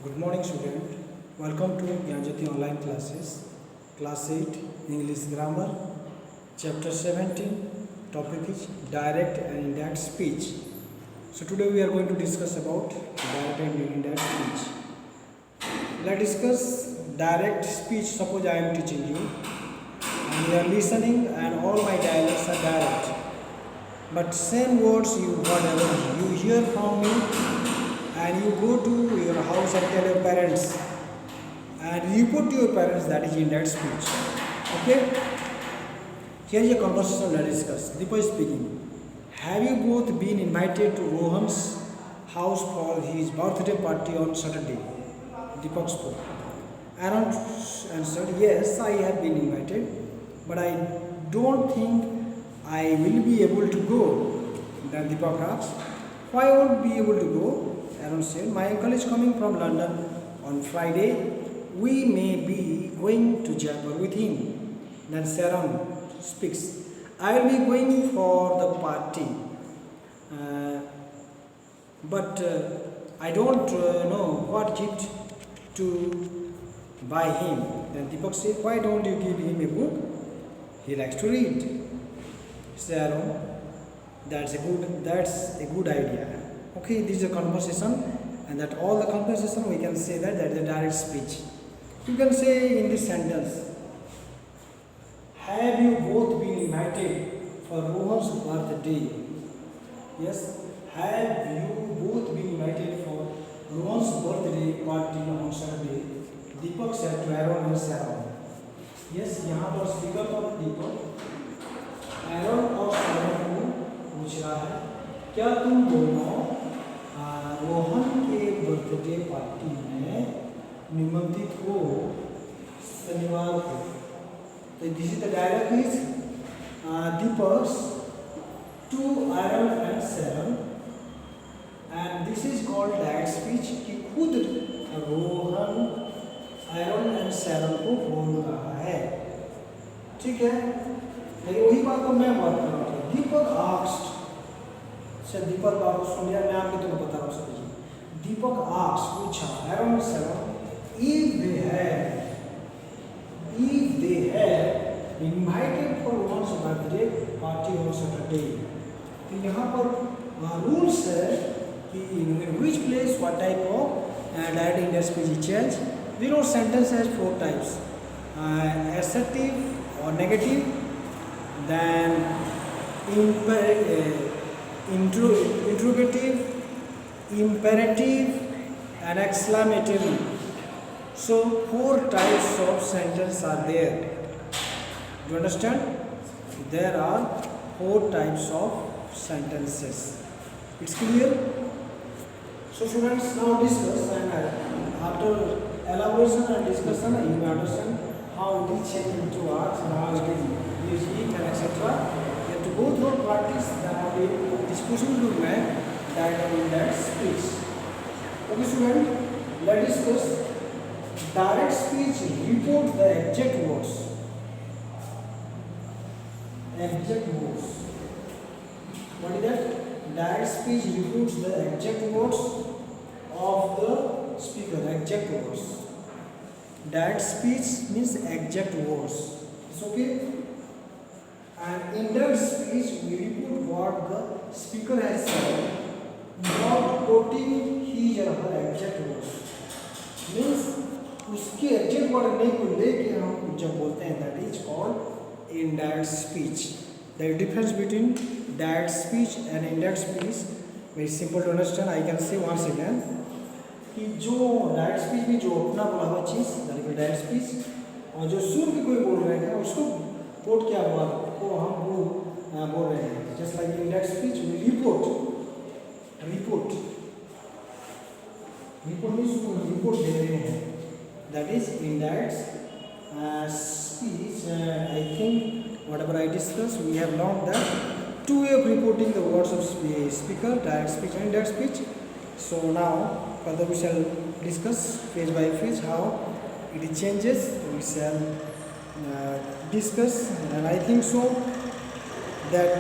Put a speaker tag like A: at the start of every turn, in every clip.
A: Good morning student. Welcome to GYANJYOTI online classes. Class 8 English Grammar. Chapter 17. Topic is direct and indirect speech. So today we are going to discuss about direct and indirect speech. Let's discuss direct speech. Suppose I am teaching you and you are listening and all my dialogues are direct. But same words whatever you hear from me and you go to your house and tell your parents and you put to your parents, that is indirect speech. Okay? Here is a conversation let us discuss. Deepa is speaking. Have you both been invited to Rohan's house for his birthday party on Saturday? Deepak spoke. Aaron answered, yes, I have been invited, but I don't think I will be able to go. Then Deepak asked, why won't be able to go? Aaron said, my uncle is coming from London on Friday. We may be going to Jaipur with him. Then Sharon speaks, I will be going for the party, but I don't know what gift to buy him. Then Deepak said, why don't you give him a book? He likes to read. Sharon, that's a good idea. Okay, this is a conversation, and that all the conversation we can say that is a direct speech. You can say in this sentence, have you both been invited for Rohan's birthday? Yes, have you both been invited for Rohan's birthday party on Saturday? Deepak said to Aaron and Sharon. Yes, यहाँ पर speaker पर दीपक एरन और Sharon को पूछ रहा है, क्या तुम दोनों रोहन के बर्थडे पार्टी में निमंत्रित हो शनिवार को? तो this is the dialogue is Deepak to Aaron and Sharon, and this is called direct speech कि खुद रोहन एरन एंड शारोन को बोल रहा है. ठीक है, लेकिन वही बात को मैं बात कर रहा हूँ. दीपक आस्क्ड, दीपक बाबू सुन लिया, मैं आपको तुम्हें बता रहा हूँ. दीपक आस्क्ड, पूछा Aaron and Sharon if they have invited for Rohan's birthday party on Saturday. तो यहाँ पर rules है कि in which place what type of direct indirect speech is changed. We know sentence has 4 types: assertive or negative, then interrogative, imperative, and exclamatory. So 4 types of sentence are there. Do you understand? There are 4 types of sentences. It's clear? So students, now discuss, and after elaboration and discussion you will understand how it is changed into words and how it is used and etc. You have to go through practice, then only it is possible to make direct and indirect speech. Okay student, let's discuss. Direct speech reports the exact words. Exact words. What is that? Direct speech reports the exact words of the speaker. Exact words. Direct speech means exact words. It's okay. And indirect speech we report what the speaker has said, not quoting his or her exact words. Means उसके exact word नहीं को लेके हम जब बोलते हैं, that is called indirect speech. The difference between direct speech and indirect speech very simple to understand. I can say once again कि जो डायरेक्ट स्पीच में जो अपना बोला हुआ चीज़ दैट इज डायरेक्ट स्पीच, और जो सुन के कोई बोल रहे हैं उसको कोट क्या हुआ वो हम बोल रहे हैं. Just like indirect speech report report दे रहे हैं. That is indirect speech. I think whatever I discussed, we have learned that 2 way of reporting the words of speaker, direct speech and indirect speech. So now further we shall discuss phrase by phrase how it changes. We shall discuss, and I think so that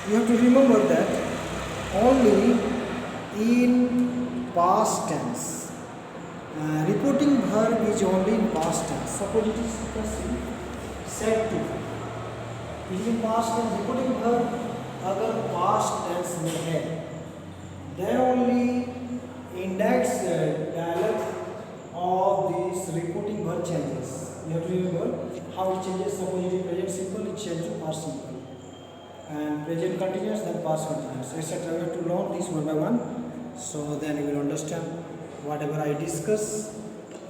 A: you have to remember that only in past tense Reporting verb is only in past tense. Suppose it is said to. It is in past tense. Reporting verb अगर past tense में है, then only index dialect of this reporting verb changes. You have to remember how it changes. Suppose it is present simple, it changes to past simple, and present continuous, then past continuous, etc. We have to learn this one by one, so then you will understand whatever I discuss.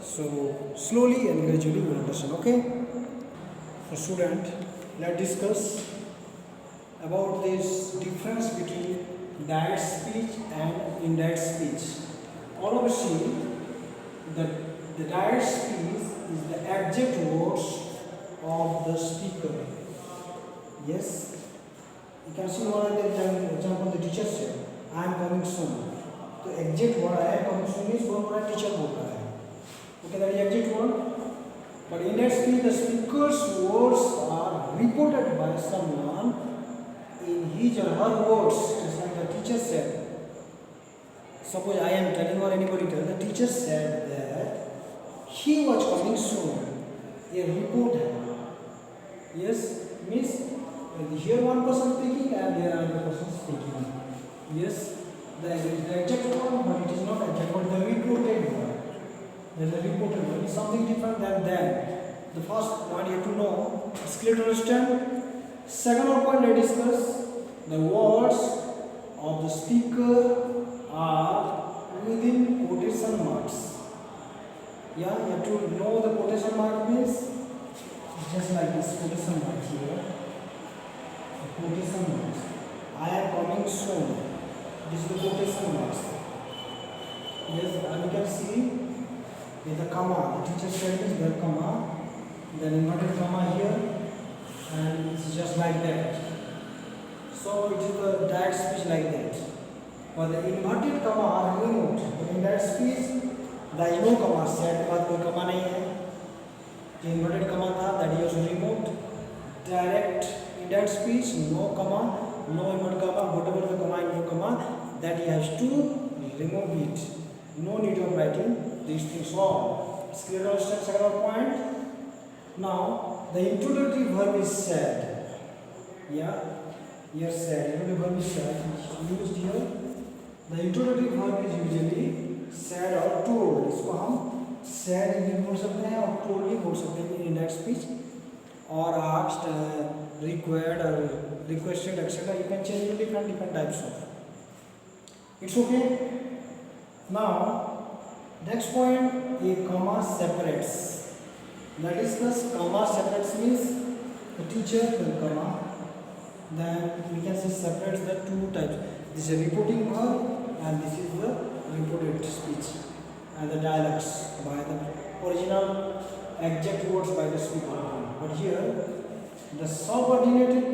A: So slowly and gradually you will understand. Okay. So student, let's discuss about this difference between direct speech and indirect speech. All of us see that the direct speech is the exact words of the speaker. Yes, you can see what example the teacher said, I am coming soon. तो exact word I am coming soon is वो हमारा teacher बोल रहा है. Okay, that is exact word. But indirect speech, the speaker's words are reported by someone in his or her words, just like the teacher said. Suppose I am telling or anybody tells, the teacher said that he was coming soon. A report. Yes, means here one person speaking and there another person speaking. Yes, the exact one, but it is not exact, but the reported one. There is a reported one. It is something different than that. The first point you have to know, it's clear to understand. Second point, let us discuss the words of the speaker are within quotation marks. Yeah, you have to know the quotation mark means just like this quotation mark here. The quotation marks. I am coming soon. This is the quotation marks. Yes, and you can see with the comma. The teacher said this, the comma, then inverted comma here, and it's just like that. So it is the direct speech like that. But the inverted comma are removed. But in that speech, there is no comma. Said के बाद कोई comma नहीं है. जो inverted comma था, that is also removed. Direct indirect speech, no comma, no inverted comma, whatever the comma and no comma, that he has to remove it. No need of writing these things all. It's clear to understand. Second point. Now the introductory verb is said. Yeah. Here said, introductory verb is said, used here. The introductory verb is usually said or told. इसको हम said भी बोल सकते हैं और told भी बोल सकते हैं in indirect speech. Or asked, required or requested, etc. You can change different types of. It's okay. Now, next point, a comma separates. That is the comma separates means the teacher will comma. Then we can say separates the two types. This is a reporting verb and this is the reported speech and the dialects by the original exact words by the speaker. But here the subordinate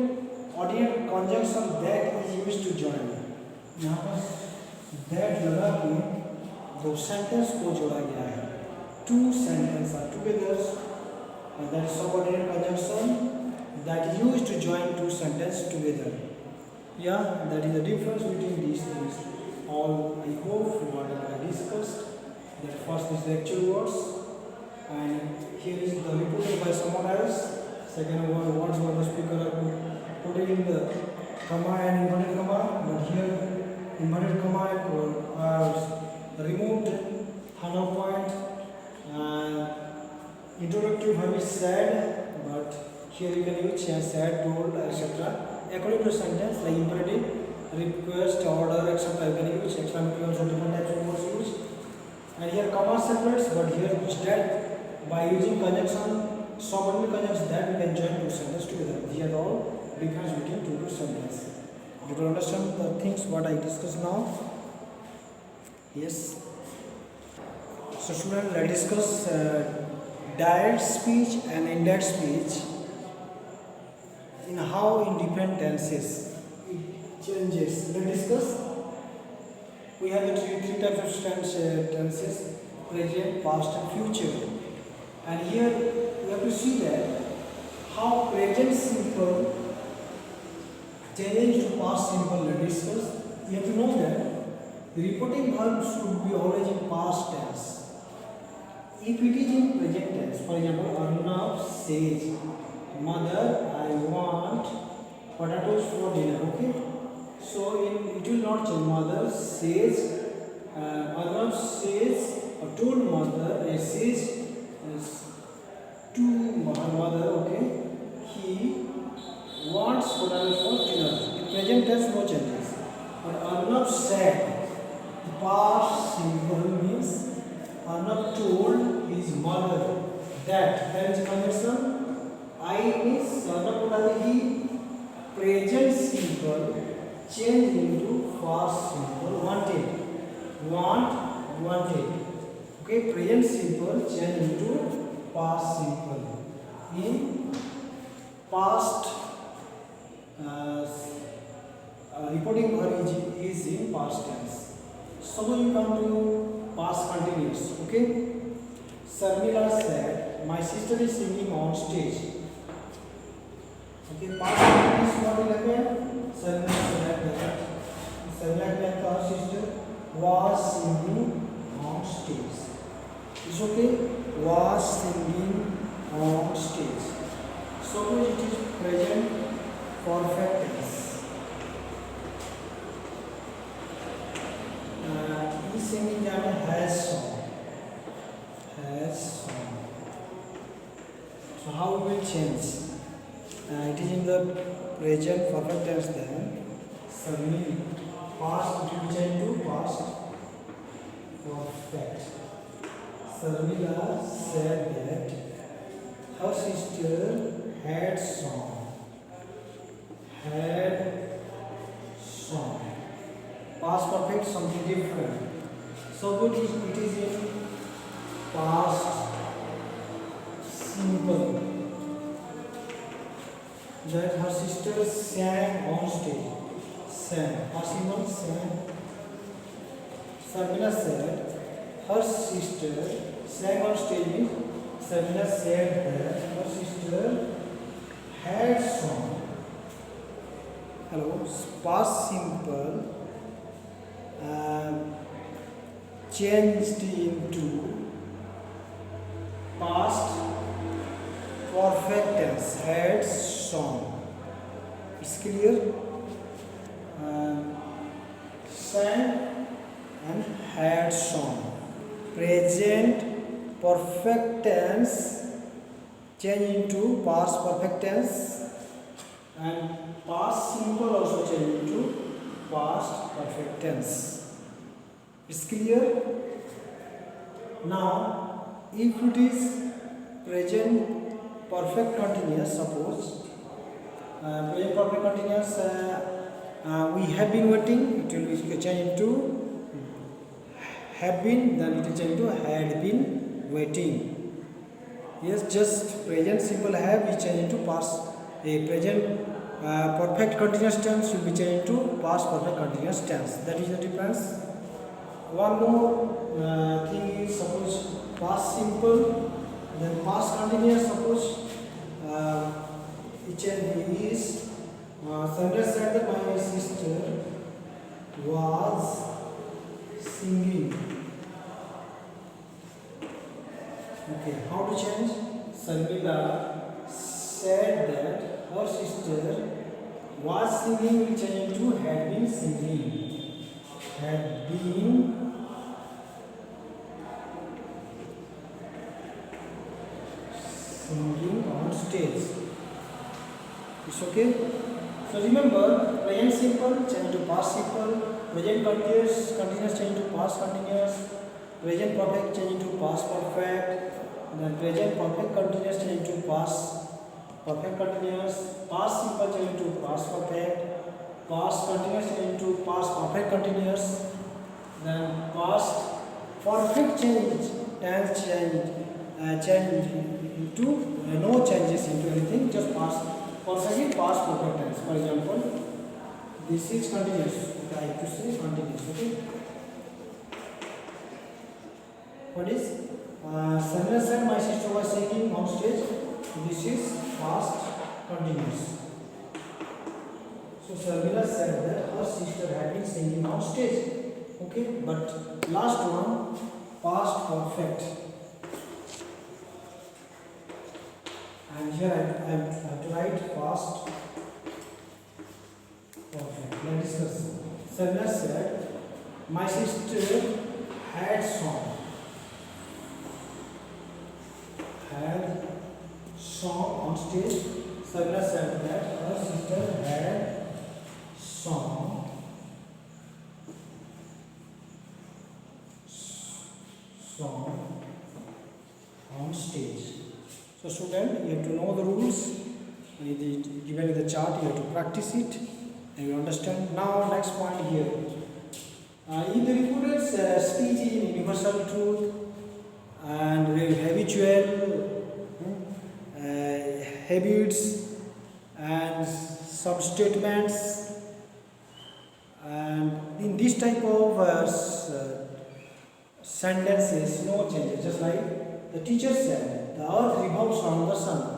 A: ordinate conjunction that is used to join. यहाँ पर that लगा के दो sentence को जोड़ा गया है. Two sentences are together and that is subordinate conjunction that used to join two sentences together. Yeah, that is the difference between these things. All I hope whatever I discussed. That first is the actual words, and here is the reported by someone else. Second one, words of the speaker are put in the comma and inverted comma, but here inverted comma are removed. Third point, and introductory verb is said, but here you can use said, told, etc. According to sentence, like imperative, request, order, etc. You can use exclamatory also different types of words used. And here comma separates, but here that by using conjunction, subordinate conjunction, that we can join two sentences together. These are all difference between two sentences. You will understand the things what I discussed now. Yes. So students, let's discuss direct speech and indirect speech. In how in different tenses it changes. Let's discuss. We have the three types of tenses: present, past, and future. And here we have to see that how present simple changes to past simple. Let's discuss. You have to know that the reporting verb should be always in past tense. If it is in present tense, for example, Arnav says, "Mother, I want potatoes for dinner." Okay, so it will not change. Mother says, Arnav says, or told mother, says to her mother, okay, he wants potatoes for dinner. In present tense, no changes. But Arnav said, the past simple means Arnav told his mother that. There is conjunction. I means Arnav told he. Present simple change into past simple. Wanted. Okay, present simple change into past simple. In past, reporting verb is in past tense. Suppose you come to past continuous. Okay, Sarmila said, "My sister is singing on stage." Okay, past continuous what will happen? Sarmila said that her sister was singing on stage. It's okay, was singing on stage. Suppose it is present perfect tense. Is singing has song. So how it will change? It is in the present perfect tense then. Suddenly past it will change to past perfect. Sarmila said that her sister had song. Past perfect something different. So good it is in past simple. That her sister sang on stage. Past simple sang. Sarmila said her sister sang on stage. Sarmila said that her sister had song. Hello. Past simple changed into past perfect tense. Had song. It's clear. Sang and had song. Present perfect tense change into past perfect tense, and past simple also change into past perfect tense. It's clear. Now if it is present perfect continuous, suppose present perfect continuous, we have been waiting, it will be changed into have been, then it will change to had been waiting. Yes, just present simple have is changed into past. A present perfect continuous tense will be changed to past perfect continuous tense. That is the difference. One more thing is, suppose past simple, then past continuous. Suppose it is Sandra said that my sister was singing. Okay, how to change? Sarmila said that her sister was singing will change into had been singing. Had been singing on stage. It's okay? So remember, present simple change to past simple, present continuous change to past continuous, present perfect change to past perfect, then present perfect continuous change to past perfect continuous, past simple change to past perfect, past continuous change to past perfect continuous, then past perfect change tense change into no changes into anything, just past perfect past perfect tense. For example, this is continuous. Okay, I have to say continuous. Okay. What is? Sandra said my sister was singing on stage. This is past continuous. So Sarmila said that her sister had been singing on stage. Okay, but last one, past perfect. and here I have to write fast. Perfect. Let's discuss. Sarna said, my sister had song on stage. Sarna said that her sister had song on stage. So student, you have to know the rules. Given in the chart, you have to practice it and you understand. Now next point here. In the reported speech in universal truth and habitual habits and some statements, and in this type of sentences, no changes. Just like the teacher said, the earth revolves around the sun.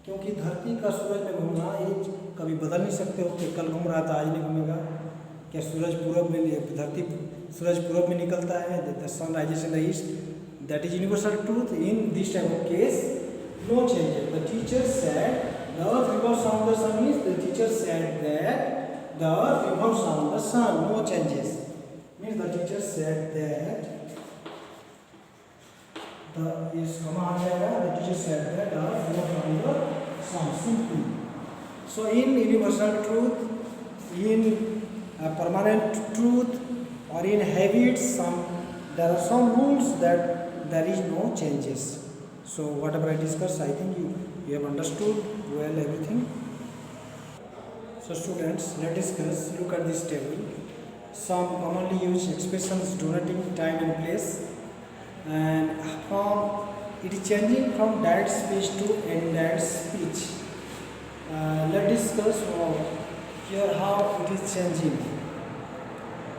A: क्योंकि धरती का सूरज में घूमना ये कभी बदल नहीं सकते हो कि कल घूम रहा था आज नहीं घूमेगा. क्या सूरज पूरब में धरती सूरज पूरब में निकलता है? The sun rises in the east. That is universal truth. In this type of case, no changes. The teacher said the earth revolves around the sun means the teacher said that the earth revolves around the sun. No changes. Means the teacher said that the teacher said that the earth revolves around the sun. Simply. So in universal truth, in permanent truth, or in habits, there are some rules that there is no changes. So whatever I discussed, I think you have understood well everything. So students, let's discuss. Look at this table. Some commonly used expressions denoting time and place, and it is changing from direct speech to indirect speech. Let's discuss here how it is changing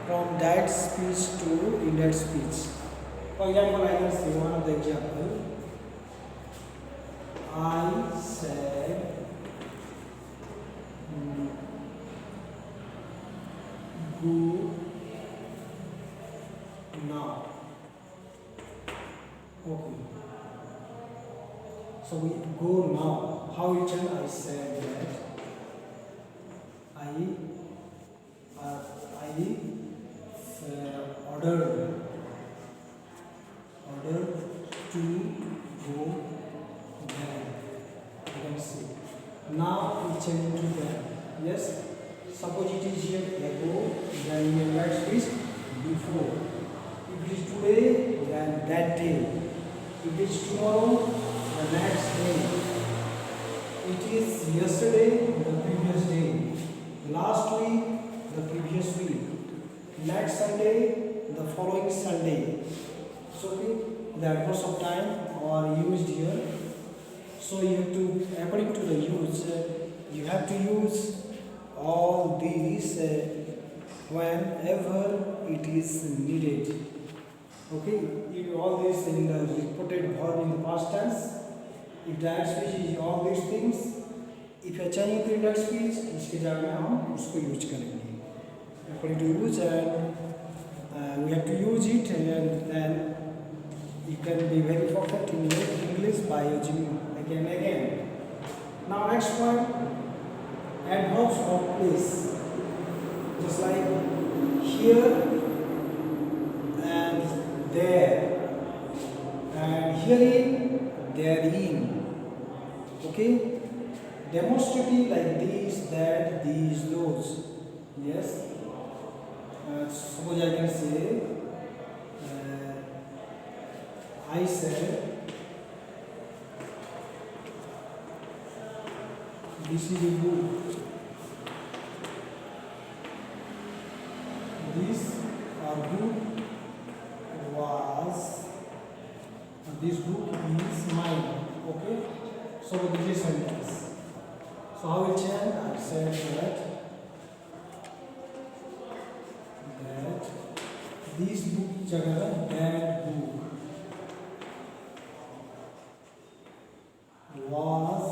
A: from direct speech to indirect speech. For example, I can say one of the example. I said go now. Okay. So we go now. How it change? I said that I order to go there. You can see. Now we change to there. Yes. Suppose it is here ago, then we write this before. If it is today, then that day. If it is tomorrow, the next day. It is yesterday, the previous day. Last week, the previous week. Next Sunday, the following Sunday. So the adverbs of time are used here. So you have to, according to the use, you have to use all these whenever it is needed. Okay, all this in the reported verb in the past tense. If direct speech is all these things, if you are changing to indirect speech, इसके जगह में हम उसको use करेंगे. According to use, and we have to use it, and then you can be very perfect in English by using again and again. Now next point, adverbs of place. Just like here and there, and herein, therein. Okay, demonstrative like these, that, these, those. Yes. Suppose I can say, I said, this is a book. This book was, this book is mine. Okay. So this is sentence. So how it change? I said that this book jagah that book was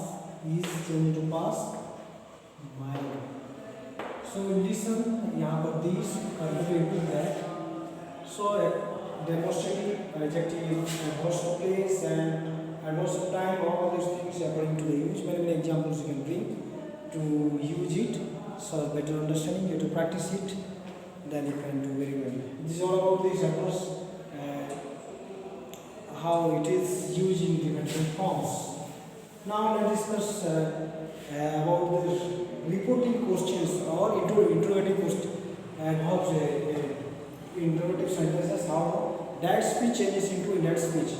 A: is changed to past mine. So listen, यहाँ पर this contributing that. So demonstrative adjective, adverb of place, and and most of the time all these things according to the use. Many examples you can bring to use it, so better understanding. You have to practice it, then you can do very well. This is all about the examples, how it is used in different forms. Now let's discuss about the reporting questions or interrogative questions, and how interrogative sentences, how that speech changes into indirect speech.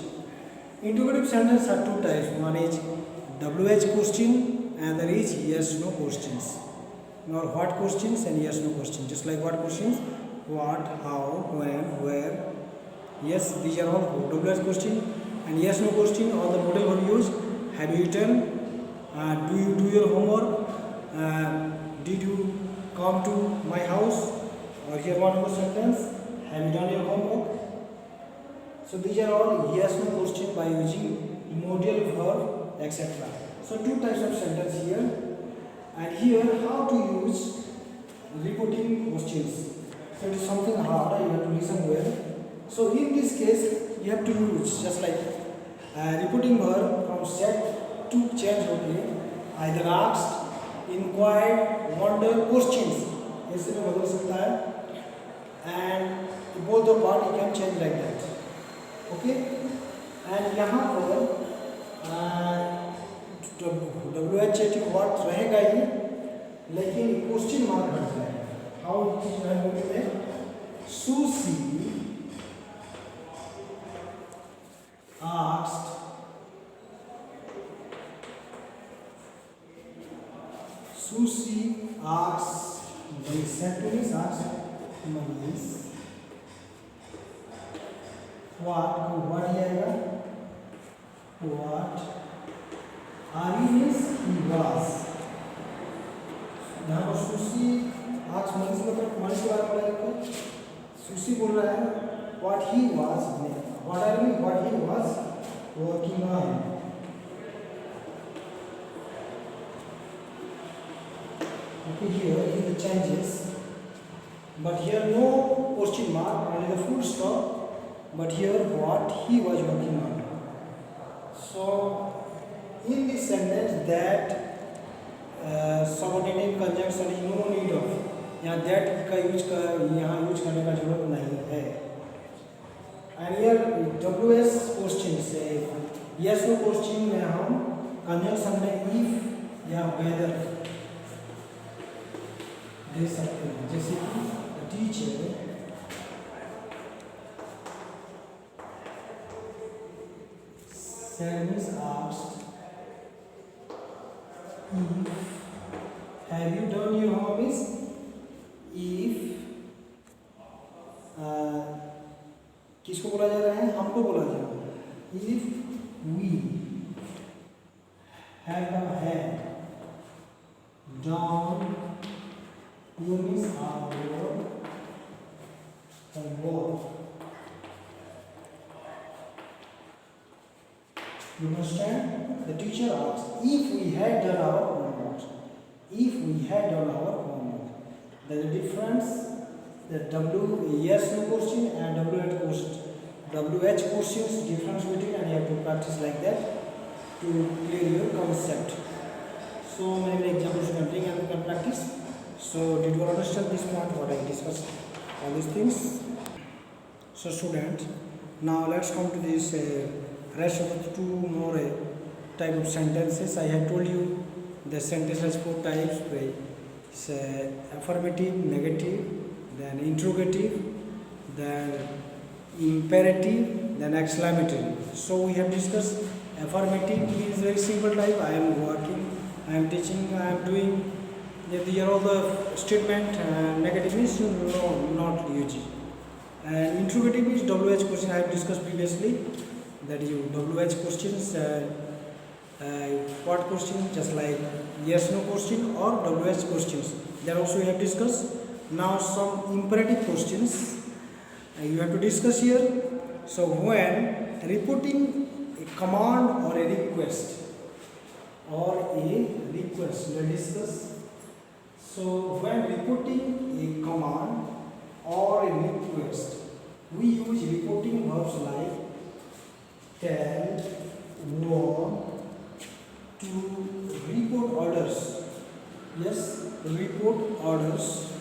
A: Interrogative sentences are two types. One is WH question and there is yes no questions, or what questions and yes no questions. Just like what questions, what, how, when, where. Yes, these are all WH question. And yes no question, all the model will use have you eaten, do you do your homework, did you come to my house, or here one more sentence, have you done your homework. So these are all yes no question by using modal verb etc. So two types of sentence here, and here how to use reporting questions. So it is something hard, you have to listen well. So in this case you have to use just like reporting verb from set to change होके either asked, inquired, wonder, questions ऐसे में बदल सकता है, and both the part you can change like that. Okay, and यहाँ पर WH what रहेगा ही, लेकिन क्वेश्चन मार्क हट जाएगा. How चीज है बोलते हैं Susie asked the sentence asked Manish what आएगा what are you means he was. यहाँ पर सुशी आज मनीष मतलब मनीष के बारे में बोला, सुशी बोल रहा है what he was, what are you what he was working on. Okay, here is the changes, but here no question mark, only the full stop, but here what he was working on. So in this sentence that subordinate conjunction is no need of, यहाँ that का use करने का जरूरत नहीं है. And here WS question से yes no question में हम conjunction में if या whether दे सकते हैं. जैसे कि the teacher Samu's asked if have you done your homework. Is if किसको बोला जा रहा है, हमको बोला जा रहा है. If we have done your means our homework. You understand? The teacher asks if we had done our homework. If we had done our homework. There is a difference. The yes no question and WH questions difference between, and you have to practice like that to clear your concept. So many examples you can bring and you can practice. So did you understand this point what I discussed all these things? So student, now let's come to this rest of the two more type of sentences. I have told you the sentence has four types. It's affirmative, negative, then interrogative, then imperative, then exclamatory. So we have discussed affirmative is very simple type. I am working, I am teaching, I am doing. These are all the statement. Negative is no, not UG. And interrogative is WH question. I have discussed previously. That is WH questions. What question? Just like yes no question or WH questions. That also we have discussed. Now some imperative questions you have to discuss here. So when reporting a command or a request, let's discuss. So when reporting a command or a request, we use reporting verbs like tell, orders,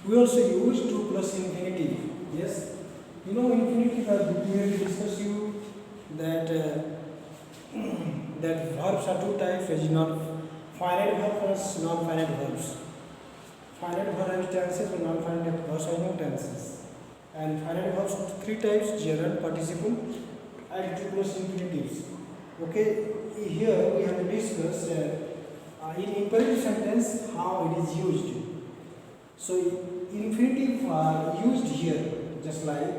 A: we also use to plus infinitive. Yes, you know infinitive. We have discussed you that that verbs are two types. Is not finite verbs, non-finite verbs. Finite verb has tenses, and non-finite verbs have no tenses. And finite verbs three types: gerund, participle, and two plus infinitives. Okay, here we have to discuss in imperative sentence how it is used. So infinitive are used here, just like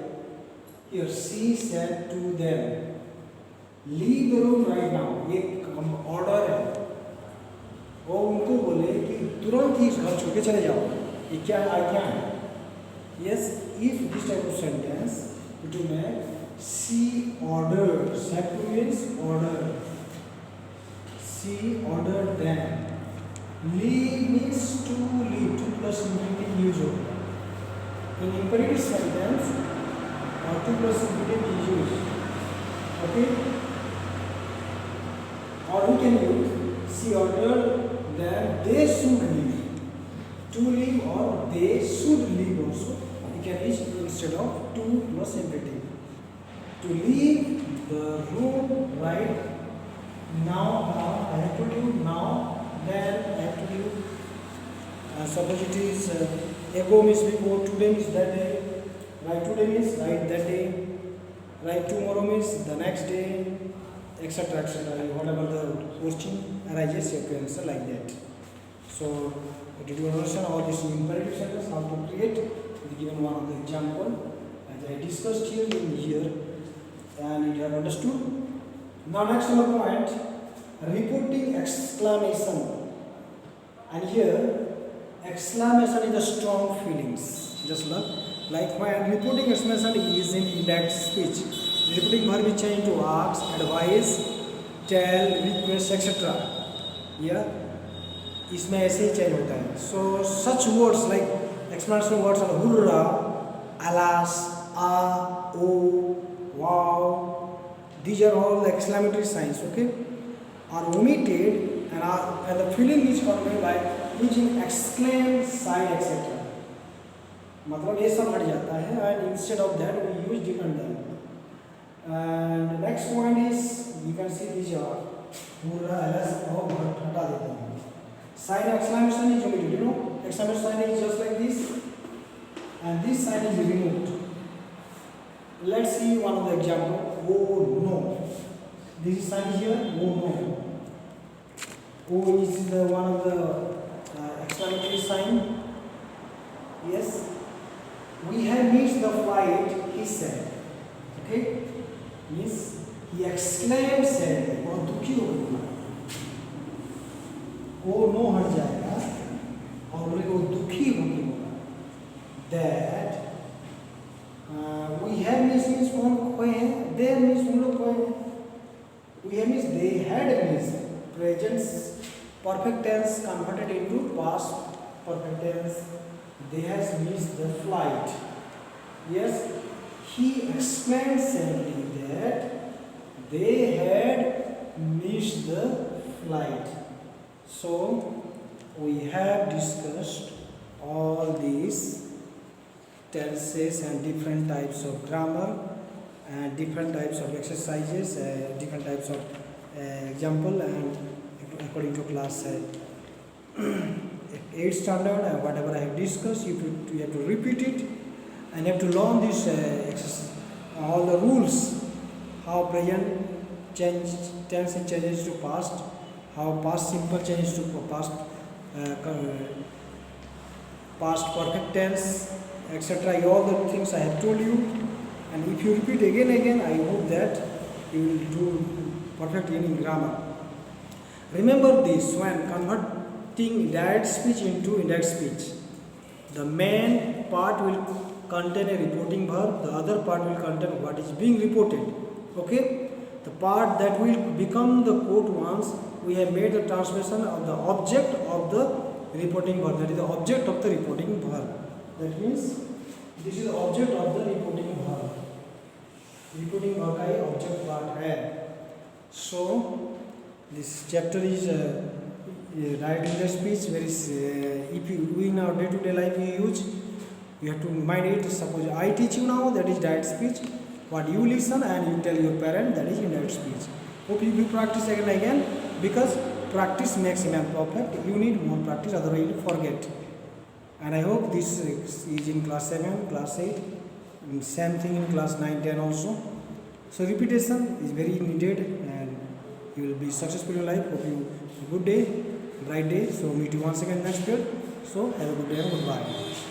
A: here. She said to them, "Leave the room right now." एक order है, वो उनको बोले कि तुरंत ही घर छोड़ के चले जाओ. ये क्या आज्ञा है? Yes, if this type of sentence, it will make she ordered. Said to means order. She ordered them. Leave means to leave. To plus infinitive use होगा. In imperative sentence, or to plus infinitive is used. Okay. Or we can use she ordered them. They should leave. To leave or they should leave also. We can use instead of to plus infinitive. To leave the room right now. I have to do now. Then I have to do. Suppose it is ago means before, today means that day. Right today means right that day. Right tomorrow means the next day, etc. etc. Whatever the question arises, you have to answer like that. So, did you understand all this imperative sentence? How to create? The given one of the example as I discussed here in here, and you have understood. Now next point, reporting exclamation, and here exclamation is a strong feelings. Just like when reporting exclamation is in indirect speech. Reporting verb is changed to ask, advise, tell, request, etc. Yeah, इसमें ऐसे ही change होता है. So such words like exclamation words are hurrah, alas, ah, oh, wow. These are all exclamatory signs. Okay, are omitted and the feeling is conveyed by using exclaim, sigh, etc. मतलब ये सब हट जाता है, and instead of that we use different than. And next point is you can see these are hurrah, alas, oh, हटा देते हैं. Sign exclamation is omitted. You know, exclamation sign is just like this, and this sign is removed. Let's see one of the example. Oh no, this sign is here. Oh no. Oh is the one of the exclamatory sign. Yes, we have missed the flight. He said. Okay, means he exclaimed, said, बहुत दुखी हो गया. वो no हट जाएगा और बोले वो दुखी होगी बोला. That we have miss means कौन कोई है, they miss उन लोग कोई है. We have miss they had miss. Present perfect tense converted into past perfect tense. They has missed the flight. Yes, he explained sadly that they had missed the flight. So we have discussed all these tenses and different types of grammar and different types of exercises, different types of example, and according to class 8 standard, whatever I have discussed, you have to repeat it and you have to learn this all the rules, how present tense changes to past, how past simple changes to past perfect tense, etc. All the things I have told you, and if you repeat again, I hope that you will do perfect in grammar. Remember this: when converting direct speech into indirect speech, the main part will contain a reporting verb, the other part will contain what is being reported. Okay, the part that will become the quote once we have made the translation of the object of the reporting verb, that is the object of the reporting verb. That means this is the object of the reporting verb. Reporting verb का ये object part है. So this chapter is direct indirect speech, where is if we in our day-to-day life we use, you have to mind it. Suppose I teach you now, that is direct speech. What you listen and you tell your parent, that is indirect speech. Hope you practice again and again, because practice makes a man perfect. You need more practice, otherwise you forget. And I hope this is in class 7, class 8, and same thing in class 9, 10 also. So repetition is very needed, and you will be successful in life. Hope you have a good day, bright day. So meet you once again next period. So have a good day and goodbye.